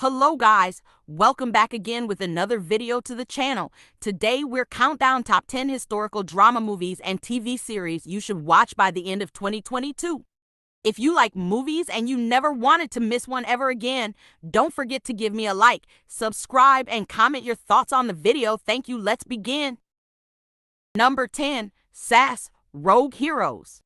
Hello guys, welcome back again with another video to the channel. Today we're countdown top 10 historical drama movies and TV series you should watch by the end of 2022. If you like movies and you never wanted to miss one ever again, don't forget to give me a like, subscribe, and comment your thoughts on the video. Thank you. Let's begin. Number 10. SAS, Rogue Heroes.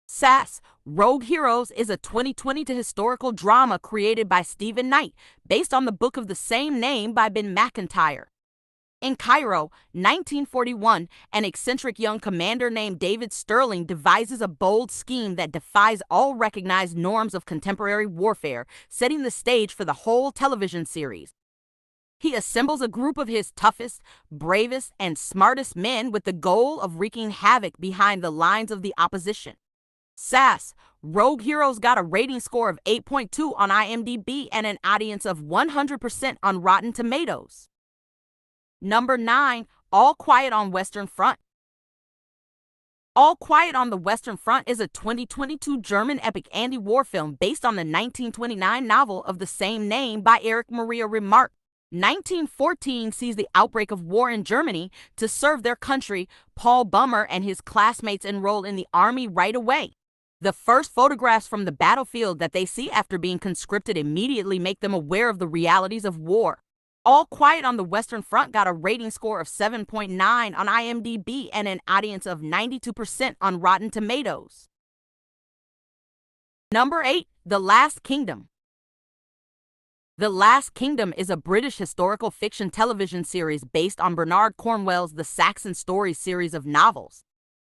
SAS, Rogue Heroes is a 2022 historical drama created by Stephen Knight, based on the book of the same name by Ben McIntyre. In Cairo, 1941, an eccentric young commander named David Sterling devises a bold scheme that defies all recognized norms of contemporary warfare, setting the stage for the whole television series. He assembles a group of his toughest, bravest, and smartest men with the goal of wreaking havoc behind the lines of the opposition. SAS, Rogue Heroes got a rating score of 8.2 on IMDb and an audience of 100% on Rotten Tomatoes. Number 9. All Quiet on Western Front. All Quiet on the Western Front is a 2022 German epic anti-war film based on the 1929 novel of the same name by Erich Maria Remarque. 1914 sees the outbreak of war in Germany. To serve their country, Paul Bummer and his classmates enroll in the army right away. The first photographs from the battlefield that they see after being conscripted immediately make them aware of the realities of war. All Quiet on the Western Front got a rating score of 7.9 on IMDb and an audience of 92% on Rotten Tomatoes. Number 8. The Last Kingdom. The Last Kingdom is a British historical fiction television series based on Bernard Cornwell's The Saxon Stories series of novels.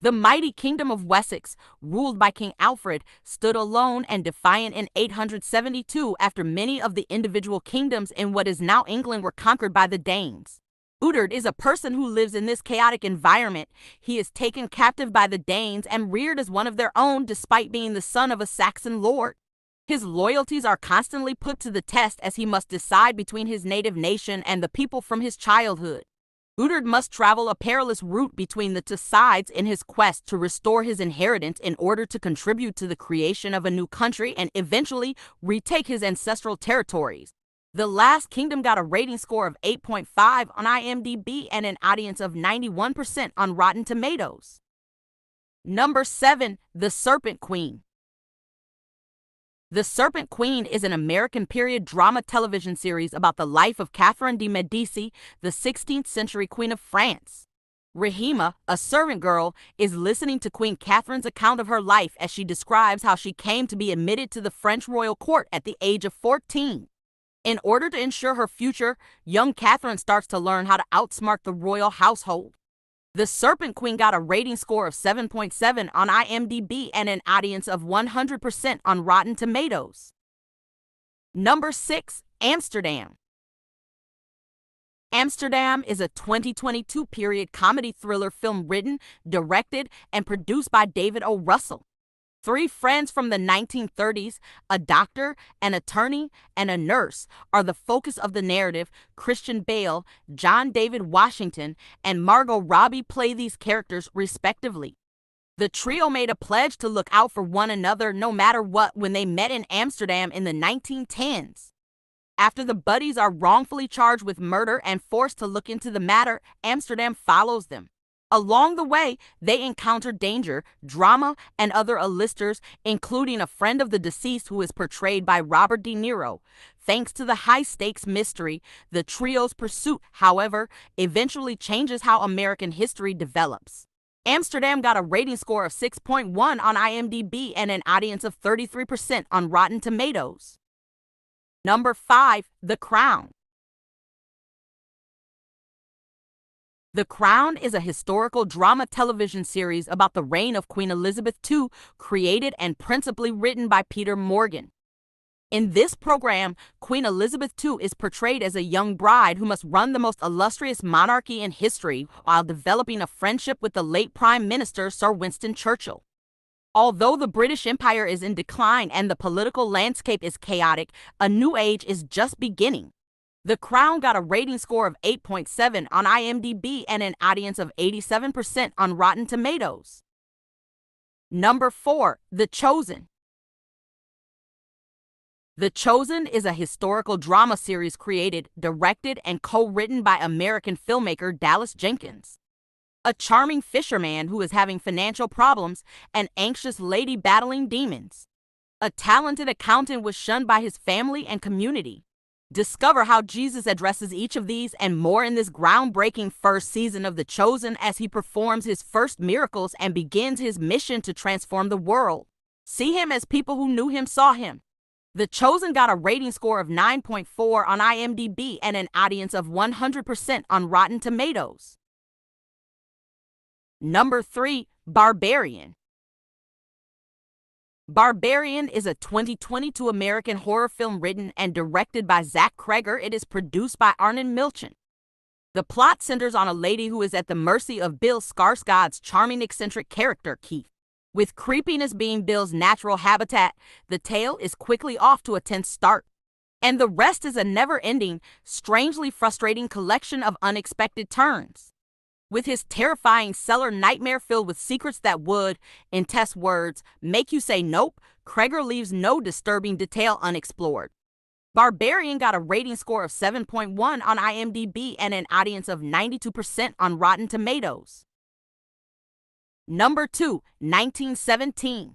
The mighty kingdom of Wessex, ruled by King Alfred, stood alone and defiant in 872 after many of the individual kingdoms in what is now England were conquered by the Danes. Uhtred is a person who lives in this chaotic environment. He is taken captive by the Danes and reared as one of their own despite being the son of a Saxon lord. His loyalties are constantly put to the test as he must decide between his native nation and the people from his childhood. Uhtred must travel a perilous route between the two sides in his quest to restore his inheritance in order to contribute to the creation of a new country and eventually retake his ancestral territories. The Last Kingdom got a rating score of 8.5 on IMDb and an audience of 91% on Rotten Tomatoes. Number 7. The Serpent Queen. The Serpent Queen is an American period drama television series about the life of Catherine de' Medici, the 16th century Queen of France. Rahima, a servant girl, is listening to Queen Catherine's account of her life as she describes how she came to be admitted to the French royal court at the age of 14. In order to ensure her future, young Catherine starts to learn how to outsmart the royal household. The Serpent Queen got a rating score of 7.7 on IMDb and an audience of 100% on Rotten Tomatoes. Number 6. Amsterdam. Amsterdam is a 2022 period comedy thriller film written, directed, and produced by David O. Russell. Three friends from the 1930s, a doctor, an attorney, and a nurse, are the focus of the narrative. Christian Bale, John David Washington, and Margot Robbie play these characters respectively. The trio made a pledge to look out for one another no matter what when they met in Amsterdam in the 1910s. After the buddies are wrongfully charged with murder and forced to look into the matter, Amsterdam follows them. Along the way, they encounter danger, drama, and other A-listers, including a friend of the deceased who is portrayed by Robert De Niro. Thanks to the high-stakes mystery, the trio's pursuit, however, eventually changes how American history develops. Amsterdam got a rating score of 6.1 on IMDb and an audience of 33% on Rotten Tomatoes. Number 5. The Crown. The Crown is a historical drama television series about the reign of Queen Elizabeth II, created and principally written by Peter Morgan. In this program, Queen Elizabeth II is portrayed as a young bride who must run the most illustrious monarchy in history while developing a friendship with the late Prime Minister Sir Winston Churchill. Although the British Empire is in decline and the political landscape is chaotic, a new age is just beginning. The Crown got a rating score of 8.7 on IMDb and an audience of 87% on Rotten Tomatoes. Number 4. The Chosen. The Chosen is a historical drama series created, directed, and co-written by American filmmaker Dallas Jenkins. A charming fisherman who is having financial problems, an anxious lady battling demons. A talented accountant was shunned by his family and community. Discover how Jesus addresses each of these and more in this groundbreaking first season of The Chosen as he performs his first miracles and begins his mission to transform the world. See him as people who knew him saw him. The Chosen got a rating score of 9.4 on IMDb and an audience of 100% on Rotten Tomatoes. Number 3. Barbarian. Barbarian is a 2022 American horror film written and directed by Zach Cregger. It is produced by Arnon Milchan. The plot centers on a lady who is at the mercy of Bill Skarsgård's charming eccentric character, Keith. With creepiness being Bill's natural habitat, the tale is quickly off to a tense start. And the rest is a never-ending, strangely frustrating collection of unexpected turns. With his terrifying cellar nightmare filled with secrets that would, in Tess' words, make you say nope, Cregger leaves no disturbing detail unexplored. Barbarian got a rating score of 7.1 on IMDb and an audience of 92% on Rotten Tomatoes. Number 2. 1917.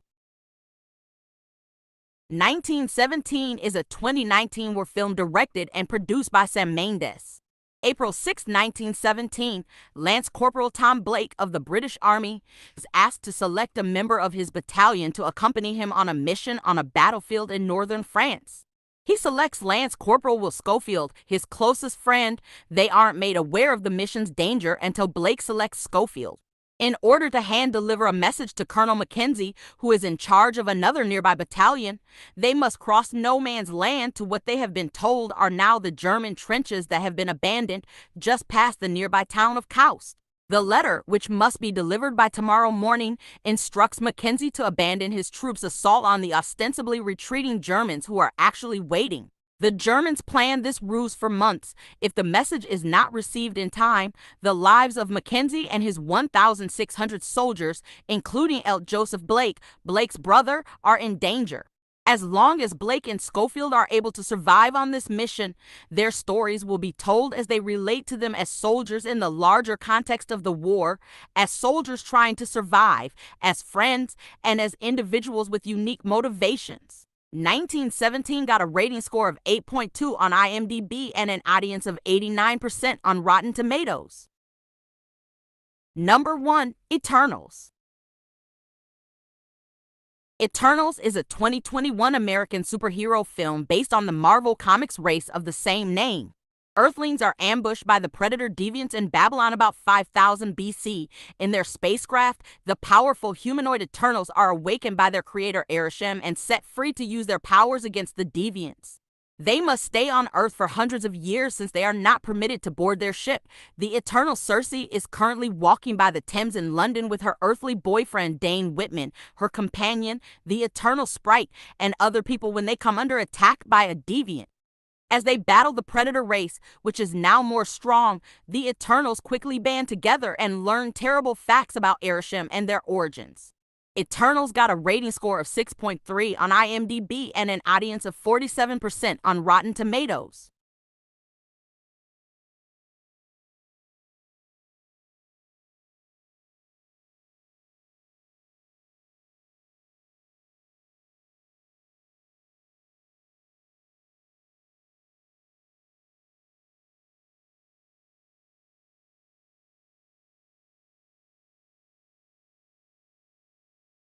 1917 is a 2019 war film directed and produced by Sam Mendes. April 6, 1917, Lance Corporal Tom Blake of the British Army is asked to select a member of his battalion to accompany him on a mission on a battlefield in northern France. He selects Lance Corporal Will Schofield, his closest friend. They aren't made aware of the mission's danger until Blake selects Schofield. In order to hand-deliver a message to Colonel Mackenzie, who is in charge of another nearby battalion, they must cross no man's land to what they have been told are now the German trenches that have been abandoned just past the nearby town of Kaust. The letter, which must be delivered by tomorrow morning, instructs Mackenzie to abandon his troops' assault on the ostensibly retreating Germans who are actually waiting. The Germans planned this ruse for months. If the message is not received in time, the lives of Mackenzie and his 1,600 soldiers, including L. Joseph Blake, Blake's brother, are in danger. As long as Blake and Schofield are able to survive on this mission, their stories will be told as they relate to them as soldiers in the larger context of the war, as soldiers trying to survive, as friends, and as individuals with unique motivations. 1917 got a rating score of 8.2 on IMDb and an audience of 89% on Rotten Tomatoes. Number 1. Eternals. Eternals is a 2021 American superhero film based on the Marvel Comics race of the same name. Earthlings are ambushed by the Predator deviants in Babylon about 5000 BC. In their spacecraft, the powerful humanoid Eternals are awakened by their creator Arishem and set free to use their powers against the deviants. They must stay on Earth for hundreds of years since they are not permitted to board their ship. The Eternal Cersei is currently walking by the Thames in London with her earthly boyfriend Dane Whitman, her companion, the Eternal Sprite, and other people when they come under attack by a deviant. As they battle the Predator race, which is now more strong, the Eternals quickly band together and learn terrible facts about Arishem and their origins. Eternals got a rating score of 6.3 on IMDb and an audience of 47% on Rotten Tomatoes.